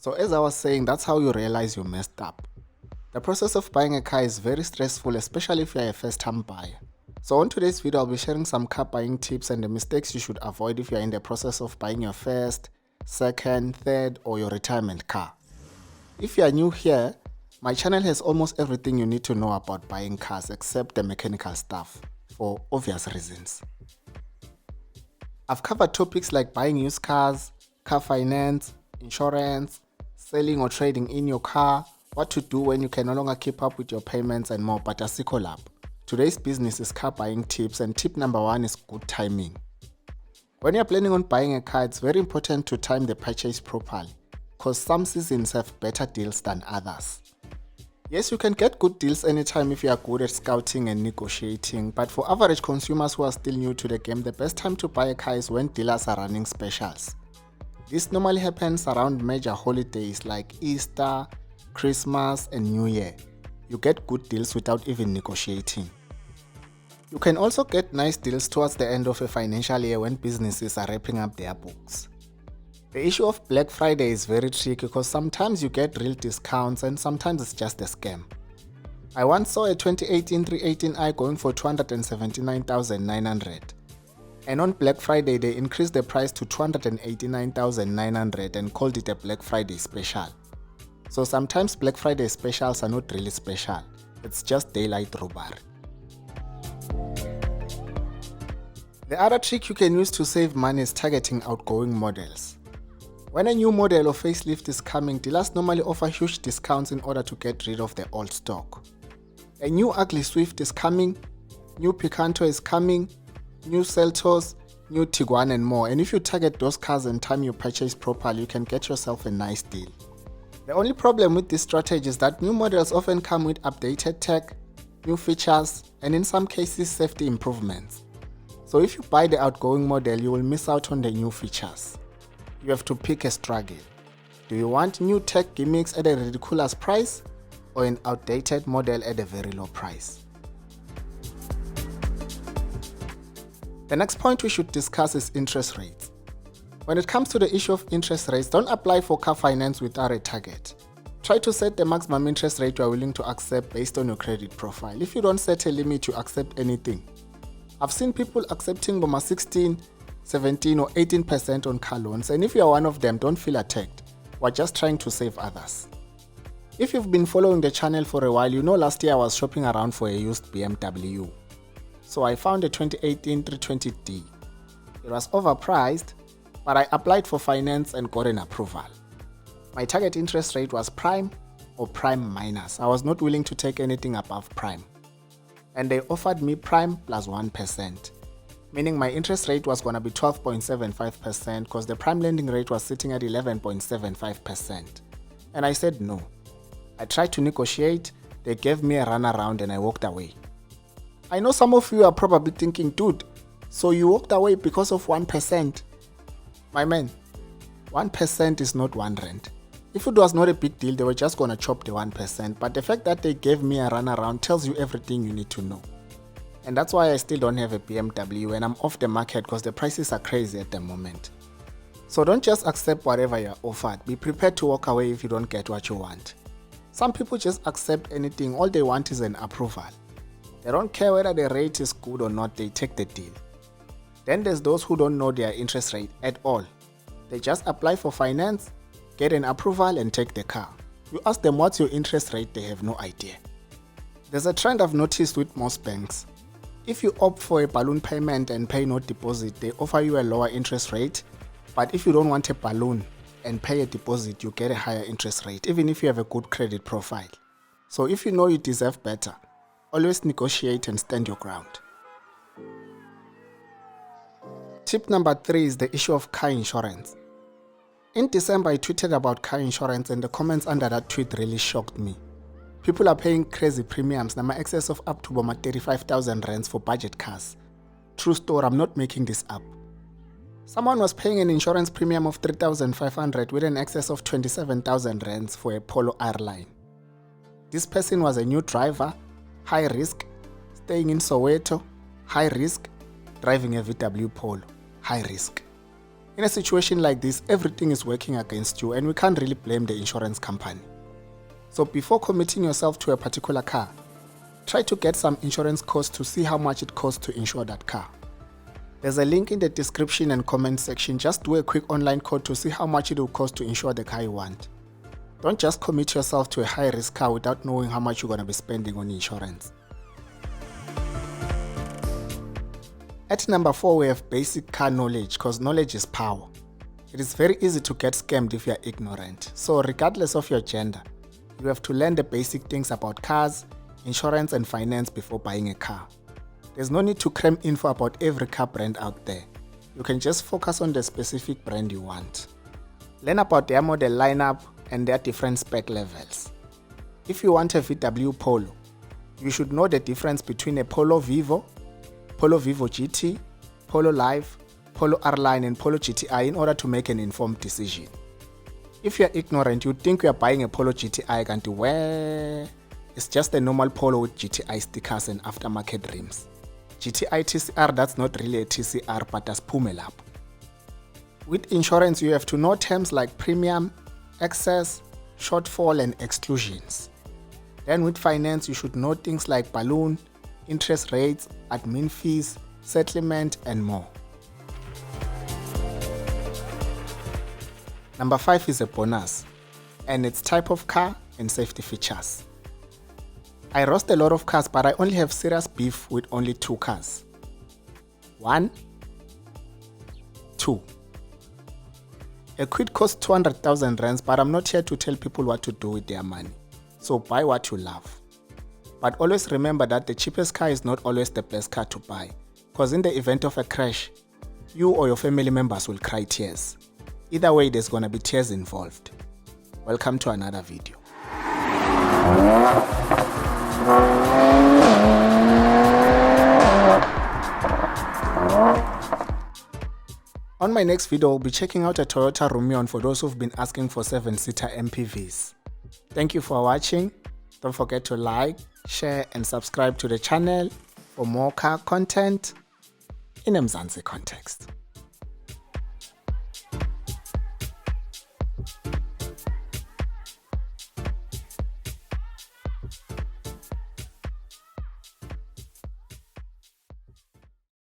So as I was saying, that's how you realize you messed up. The process of buying a car is very stressful, especially if you're a first-time buyer. So on today's video, I'll be sharing some car buying tips and the mistakes you should avoid if you're in the process of buying your first, second, third, or your retirement car. If you are new here, my channel has almost everything you need to know about buying cars except the mechanical stuff, for obvious reasons. I've covered topics like buying used cars, car finance, insurance, selling or trading in your car, what to do when you can no longer keep up with your payments and more, but asikho lapho. Today's business is car buying tips, and tip number 1 is good timing. When you're planning on buying a car, it's very important to time the purchase properly, because some seasons have better deals than others. Yes, you can get good deals anytime if you are good at scouting and negotiating, but for average consumers who are still new to the game, the best time to buy a car is when dealers are running specials. This normally happens around major holidays like Easter, Christmas, and New Year. You get good deals without even negotiating. You can also get nice deals towards the end of a financial year when businesses are wrapping up their books. The issue of Black Friday is very tricky because sometimes you get real discounts and sometimes it's just a scam. I once saw a 2018 318i going for 279,900. And on Black Friday they increased the price to 289,900 and called it a Black Friday special. So sometimes Black Friday specials are not really special, it's just daylight robbery. The other trick you can use to save money is targeting outgoing models. When a new model or facelift is coming, dealers normally offer huge discounts in order to get rid of the old stock. A new ugly Swift is coming, new Picanto is coming, new Seltos, new Tiguan and more, and if you target those cars and time your purchase properly, you can get yourself a nice deal. The only problem with this strategy is that new models often come with updated tech, new features, and in some cases safety improvements. So if you buy the outgoing model, you will miss out on the new features. You have to pick a struggle. Do you want new tech gimmicks at a ridiculous price, or an outdated model at a very low price? The next point we should discuss is interest rates. When it comes to the issue of interest rates, don't apply for car finance without a target. Try to set the maximum interest rate you are willing to accept based on your credit profile. If you don't set a limit, you accept anything. I've seen people accepting 16, 17 or 18% on car loans, and if you are one of them, don't feel attacked. We're just trying to save others. If you've been following the channel for a while, you know last year I was shopping around for a used BMW. So I found a 2018 320d. It was overpriced, but I applied for finance and got an approval. My target interest rate was prime or prime minus. I was not willing to take anything above prime. And they offered me prime plus 1%, meaning my interest rate was going to be 12.75% because the prime lending rate was sitting at 11.75%. And I said no. I tried to negotiate, they gave me a runaround and I walked away. I know some of you are probably thinking, dude, so you walked away because of 1%. My man, 1% is not 1 rand. If it was not a big deal, they were just gonna chop the 1%, but the fact that they gave me a runaround tells you everything you need to know. And that's why I still don't have a BMW and I'm off the market because the prices are crazy at the moment. So don't just accept whatever you're offered, be prepared to walk away if you don't get what you want. Some people just accept anything, all they want is an approval. They don't care whether the rate is good or not, they take the deal. Then there's those who don't know their interest rate at all. They just apply for finance, get an approval and take the car. You ask them what's your interest rate, they have no idea. There's a trend I've noticed with most banks. If you opt for a balloon payment and pay no deposit, they offer you a lower interest rate, but if you don't want a balloon and pay a deposit, you get a higher interest rate, even if you have a good credit profile. So if you know you deserve better, always negotiate and stand your ground. Tip number 3 is the issue of car insurance. In December, I tweeted about car insurance and the comments under that tweet really shocked me. People are paying crazy premiums, now excess of up to 35,000 rands for budget cars. True story, I'm not making this up. Someone was paying an insurance premium of 3,500 with an excess of 27,000 rands for a Polo airline. This person was a new driver, high risk, staying in Soweto, high risk, driving a VW Polo, high risk. In a situation like this, everything is working against you and we can't really blame the insurance company. So before committing yourself to a particular car, try to get some insurance quotes to see how much it costs to insure that car. There's a link in the description and comment section. Just do a quick online quote to see how much it will cost to insure the car you want. Don't just commit yourself to a high-risk car without knowing how much you're going to be spending on insurance. At number 4, we have basic car knowledge, because knowledge is power. It is very easy to get scammed if you are ignorant. So regardless of your gender, you have to learn the basic things about cars, insurance and finance before buying a car. There's no need to cram info about every car brand out there. You can just focus on the specific brand you want. Learn about their model lineup and their different spec levels. If you want a VW Polo, you should know the difference between a Polo Vivo, Polo Vivo GT, Polo Live, Polo R-Line and Polo GTI in order to make an informed decision. If you are ignorant, you think you are buying a Polo GTI and where it's just a normal Polo with GTI stickers and aftermarket rims. GTI TCR, that's not really a TCR but does pumelap. With insurance, you have to know terms like premium, excess, shortfall and exclusions. Then with finance, you should know things like balloon, interest rates, admin fees, settlement and more. Number 5 is a bonus, and it's type of car and safety features. I roast a lot of cars, but I only have serious beef with only 2 cars. 1, 2. A Kwid costs 200,000 rands, but I'm not here to tell people what to do with their money. So buy what you love. But always remember that the cheapest car is not always the best car to buy, because in the event of a crash, you or your family members will cry tears. Either way, there's gonna be tears involved. Welcome to another video. On my next video, we'll be checking out a Toyota Rumion for those who've been asking for 7-seater MPVs. Thank you for watching. Don't forget to like, share and subscribe to the channel for more car content in a Mzansi context.